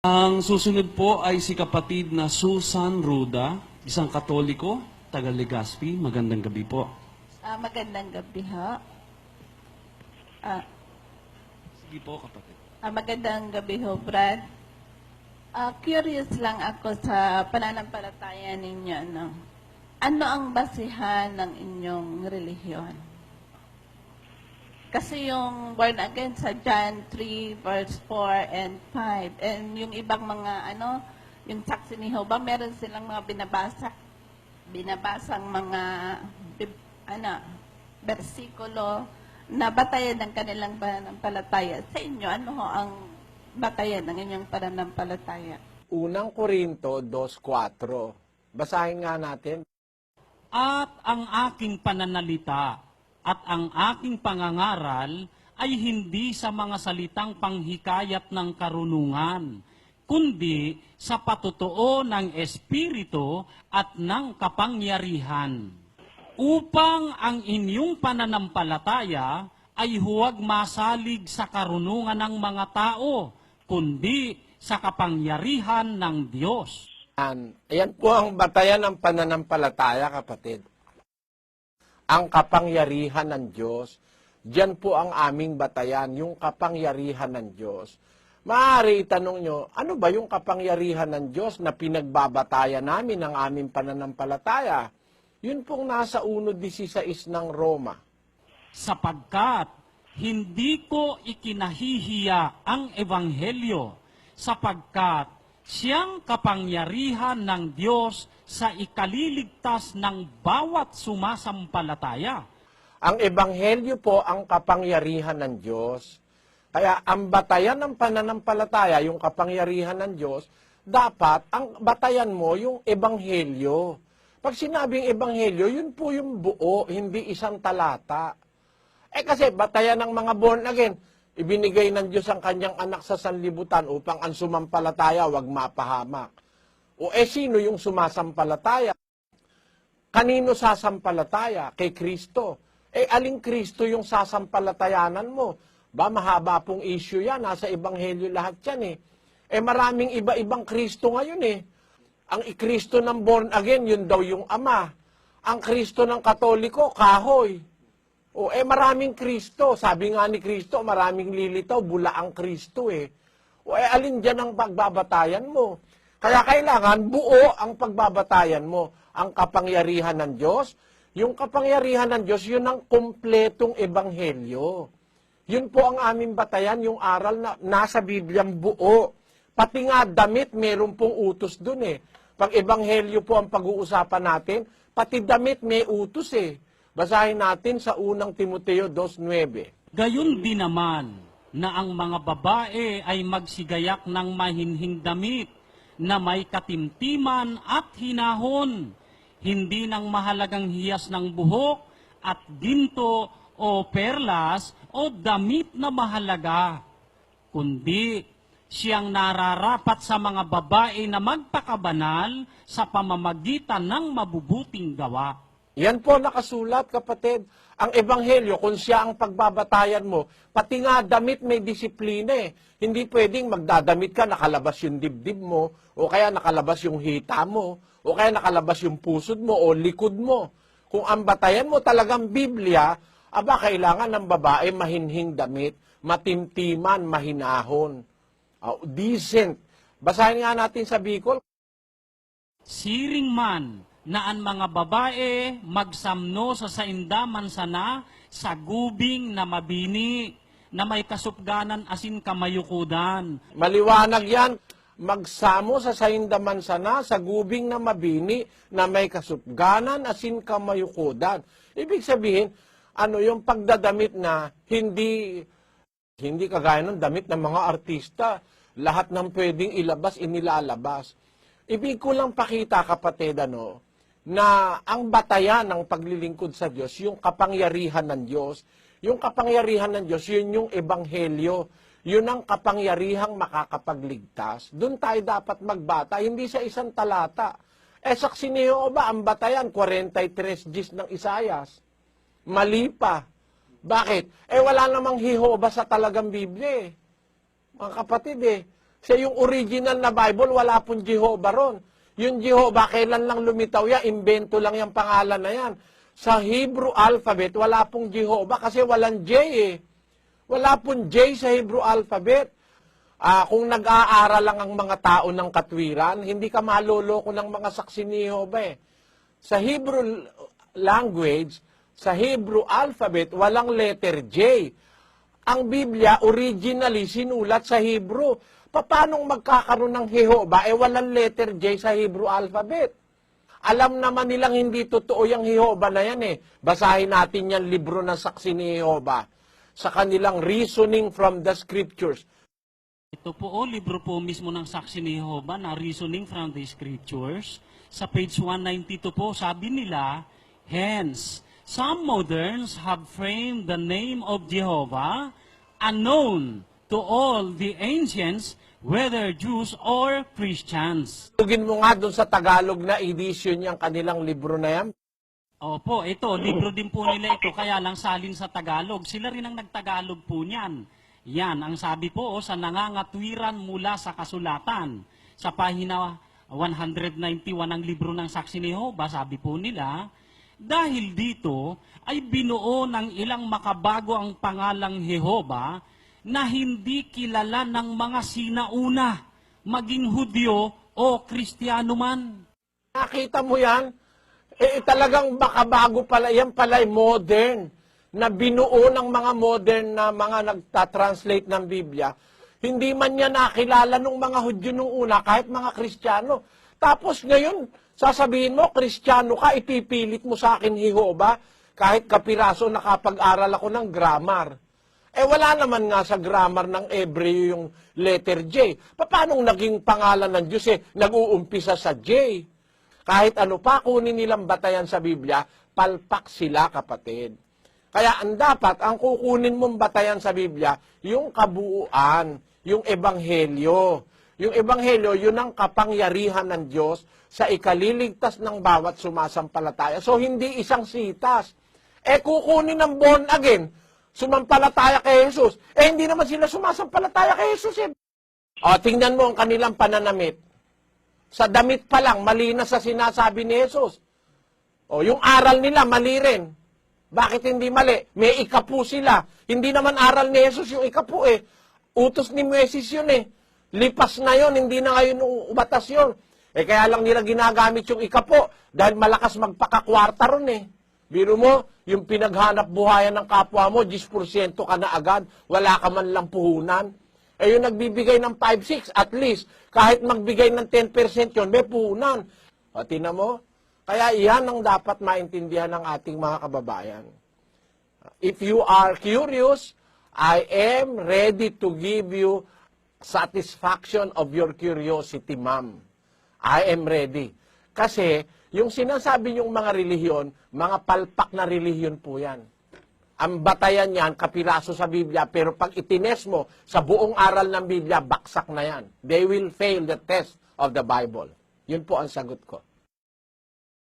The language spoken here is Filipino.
Ang susunod po ay si kapatid na Susan Ruda, isang Katoliko, taga Legazpi. Magandang gabi po. Magandang gabi ho. Sige po, kapatid. Magandang gabi ho, Brad. Curious lang ako sa pananampalataya ninyo. No? Ano ang basihan ng inyong relihiyon? Kasi yung born again sa John 3 verse 4 and 5 and yung ibang mga yung saksi ni Jehovah, meron silang mga binabasang mga bersikulo na batayan ng kanilang pananampalataya. Sa inyo, ano ho ang batayan ng inyong pananampalataya? Unang Korinto 2:4. Basahin nga natin. At ang aking pananalita at ang aking pangangaral ay hindi sa mga salitang panghikayat ng karunungan, kundi sa patotoo ng Espiritu at ng kapangyarihan, upang ang inyong pananampalataya ay huwag masalig sa karunungan ng mga tao, kundi sa kapangyarihan ng Diyos. Ayan po ang batayan ng pananampalataya, kapatid. Ang kapangyarihan ng Diyos. Diyan po ang aming batayan, yung kapangyarihan ng Diyos. Maaari itanong nyo, ano ba yung kapangyarihan ng Diyos na pinagbabatayan namin ng aming pananampalataya? Yun pong nasa 1:16 ng Roma. Sapagkat hindi ko ikinahihiya ang Ebanghelyo, sapagkat siyang kapangyarihan ng Diyos sa ikaliligtas ng bawat sumasampalataya. Ang Ebanghelyo po ang kapangyarihan ng Diyos. Kaya ang batayan ng pananampalataya, yung kapangyarihan ng Diyos, dapat ang batayan mo yung Ebanghelyo. Pag sinabing Ebanghelyo, yun po yung buo, hindi isang talata. Kasi batayan ng mga born again, ibinigay ng Diyos ang kanyang anak sa sanlibutan upang ang sumampalataya wag mapahamak. Sino yung sumasampalataya? Kanino sasampalataya? Kay Kristo. Aling Kristo yung sasampalatayanan mo? Mahaba pong issue yan. Nasa Ebanghelyo lahat yan maraming iba-ibang Kristo ngayon Ang Kristo ng born again, yun daw yung Ama. Ang Kristo ng Katoliko, kahoy. Maraming Kristo. Sabi nga ni Kristo, maraming lilitaw, bula ang Kristo alin dyan ang pagbabatayan mo? Kaya kailangan buo ang pagbabatayan mo. Ang kapangyarihan ng Diyos, yung kapangyarihan ng Diyos, yun ang kumpletong Ebanghelyo. Yun po ang aming batayan, yung aral na nasa Bibliang buo. Pati nga damit, meron pong utos dun Pag Ebanghelyo po ang pag-uusapan natin, pati damit may utos Basahin natin sa unang Timoteo 2:9. Gayon din naman na ang mga babae ay magsigayak ng mahinhing damit na may katimtiman at hinahon, hindi ng mahalagang hiyas ng buhok at ginto o perlas o damit na mahalaga, kundi siyang nararapat sa mga babae na magpakabanal sa pamamagitan ng mabubuting gawa. Yan po nakasulat, kapatid. Ang Ebanghelyo, kung siya ang pagbabatayan mo, pati nga damit may disiplina Hindi pwedeng magdadamit ka, nakalabas yung dibdib mo, o kaya nakalabas yung hita mo, o kaya nakalabas yung pusod mo, o likod mo. Kung ang batayan mo talagang Biblia, kailangan ng babae mahinhing damit, matimtiman, mahinahon, decent. Basahin nga natin sa Bicol. Siring man na ang mga babae magsamno sa saindaman sana sa gubing na mabini, na may kasupganan asin kamayukudan. Maliwanag yan, magsamo sa saindaman sana sa gubing na mabini, na may kasupganan asin kamayukudan. Ibig sabihin, yung pagdadamit na hindi kagaya ng damit ng mga artista, lahat ng pwedeng ilabas, inilalabas. Ibig ko lang pakita, kapatid, na ang batayan ng paglilingkod sa Diyos, yung kapangyarihan ng Diyos, yung kapangyarihan ng Diyos, yun yung Ebanghelyo, yun ang kapangyarihang makakapagligtas. Doon tayo dapat magbata, hindi sa isang talata. Saksi ni Jehovah, ang batayan, 43 gis ng Isayas. Mali pa. Bakit? Wala namang Jehovah sa talagang Biblia Mga kapatid Sa yung original na Bible, wala pong Jehovah ron. Yung Jehovah, kailan lang lumitaw yan? Invento lang yung pangalan na yan. Sa Hebrew alphabet, wala pong Jehovah kasi walang J eh. Wala pong J sa Hebrew alphabet. Kung nag-aaral lang ang mga tao ng katwiran, hindi ka maloloko ng mga saksi ni Jehovah eh. Sa Hebrew language, sa Hebrew alphabet, walang letter J. Ang Biblia, originally, sinulat sa Hebrew. Paano magkakaroon ng Jehovah? Walang letter J sa Hebrew alphabet. Alam naman nilang hindi totoo yung Jehovah na yan eh. Basahin natin yung libro ng saksi ni Jehovah sa kanilang reasoning from the scriptures. Ito po, libro po mismo ng saksi ni Jehovah na Reasoning from the Scriptures. Sa page 192 po, sabi nila, hence, some moderns have framed the name of Jehovah unknown to all the ancients, whether Jews or Christians. Tugin mo nga doon sa Tagalog na edition yung kanilang libro na yan. Opo, ito, libro din po nila ito, kaya lang salin sa Tagalog. Sila rin ang nagtagalog po niyan. Yan, ang sabi po sa nangangatwiran mula sa kasulatan. Sa pahina 191 ng libro ng Saksi ni Jehovah, sabi po nila, dahil dito ay binuo ng ilang makabago ang pangalang Jehovah na hindi kilala ng mga sinauna, maging Hudyo o Kristiyano man. Nakita mo yan? Talagang makabago pala. Yan pala modern. Na binuo ng mga modern na mga nagta-translate ng Biblia. Hindi man niya nakilala ng mga Hudyo nung una, kahit mga Kristiyano. Tapos ngayon, sasabihin mo, Kristiyano ka, ipipilit mo sa akin Jehovah, kahit kapiraso nakapag-aral ako ng grammar. Wala naman nga sa grammar ng Hebreo yung letter J. Paano naging pangalan ng Diyos nag-uumpisa sa J? Kahit ano pa kunin nilang batayan sa Biblia, palpak sila, kapatid. Kaya ang dapat, ang kukunin mong batayan sa Biblia, yung kabuuan, yung ebanghelyo. Yung ebanghelyo, yun ang kapangyarihan ng Diyos sa ikaliligtas ng bawat sumasampalataya. So, hindi isang sitas. Kukunin ng born again, sumampalataya kay Jesus. Hindi naman sila sumasampalataya kay Jesus eh. Tingnan mo ang kanilang pananamit. Sa damit pa lang, mali na sa sinasabi ni Jesus. Yung aral nila, mali rin. Bakit hindi mali? May ikapu sila. Hindi naman aral ni Jesus yung ikapu eh. Utos ni Moises yun eh. Lipas na yun, hindi na ngayon batas yun. Kaya lang nila ginagamit yung ikapu dahil malakas magpakakwarta ron eh. Biro mo, yung pinaghanap buhayan ng kapwa mo, 10% ka na agad, wala ka man lang puhunan. Yung nagbibigay ng 5-6, at least, kahit magbigay ng 10% yun, may puhunan. Tingnan mo? Kaya iyan ang dapat maintindihan ng ating mga kababayan. If you are curious, I am ready to give you satisfaction of your curiosity, ma'am. I am ready. Kasi yung sinasabi yung mga relihiyon, mga palpak na relihiyon po yan. Ang batayan yan, kapiraso sa Biblia, pero pag itines mo sa buong aral ng Biblia, baksak na yan. They will fail the test of the Bible. Yun po ang sagot ko.